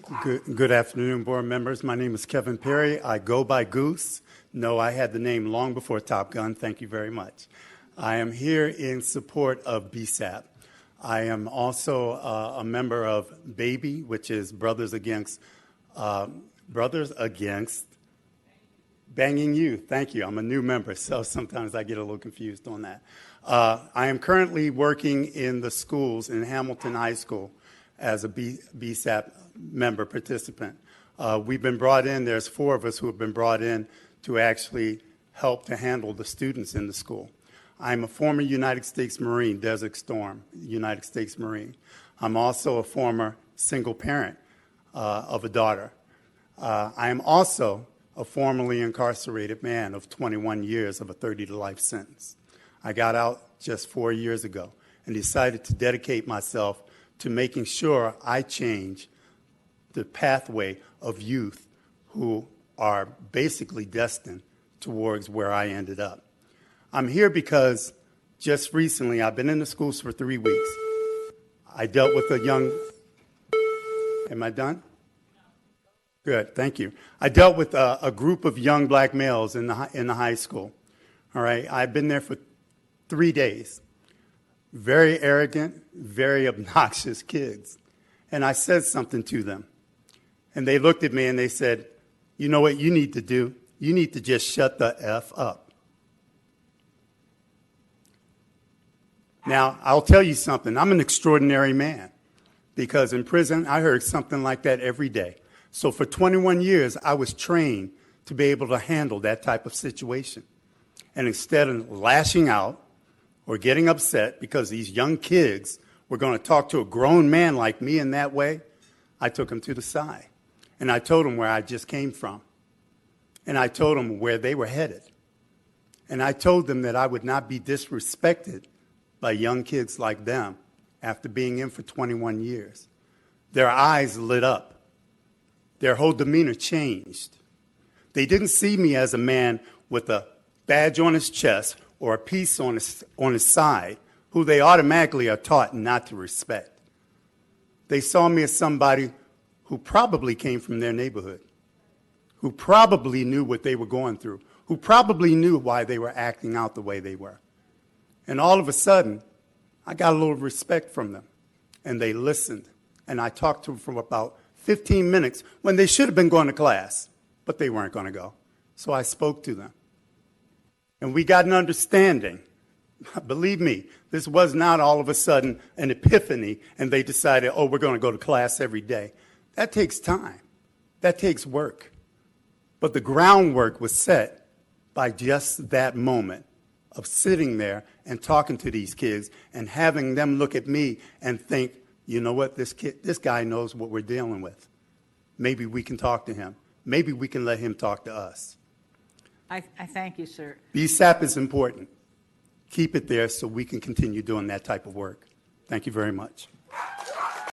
Good afternoon, board members. My name is Kevin Perry. I go by Goose. No, I had the name long before Top Gun. Thank you very much. I am here in support of BSAP. I am also a member of BABY, which is Brothers Against Banging Youth. Thank you. I'm a new member, so sometimes I get a little confused on that. I am currently working in the schools in Hamilton High School as a BSAP member participant. We've been brought in, there's 4 of us who have been brought in to actually help to handle the students in the school. I'm a former United States Marine, Desert Storm, United States Marine. I'm also a former single parent of a daughter. I am also a formerly incarcerated man of 21 years of a 30-to-life sentence. I got out just 4 years ago and decided to dedicate myself to making sure I change the pathway of youth who are basically destined towards where I ended up. I'm here because just recently, I've been in the schools for 3 weeks. I dealt with a young, am I done? Good, thank you. I dealt with a group of young black males in the high school. All right, I've been there for 3 days. Very arrogant, very obnoxious kids. And I said something to them. And they looked at me and they said, you know what you need to do? You need to just shut the F up. Now, I'll tell you something. I'm an extraordinary man because in prison, I heard something like that every day. So for 21 years, I was trained to be able to handle that type of situation. And instead of lashing out or getting upset because these young kids were going to talk to a grown man like me in that way, I took them to the side. And I told them where I just came from. And I told them where they were headed. And I told them that I would not be disrespected by young kids like them after being in for 21 years. Their eyes lit up. Their whole demeanor changed. They didn't see me as a man with a badge on his chest or a piece on his side, who they automatically are taught not to respect. They saw me as somebody who probably came from their neighborhood, who probably knew what they were going through, who probably knew why they were acting out the way they were. And all of a sudden, I got a little respect from them, and they listened. And I talked to them for about 15 minutes when they should have been going to class, but they weren't going to go. So I spoke to them. And we got an understanding. Believe me, this was not all of a sudden an epiphany and they decided, oh, we're going to go to class every day. That takes time. That takes work. But the groundwork was set by just that moment of sitting there and talking to these kids and having them look at me and think, you know what, this guy knows what we're dealing with. Maybe we can talk to him. Maybe we can let him talk to us. I thank you, sir. BSAP is important. Keep it there so we can continue doing that type of work. Thank you very much.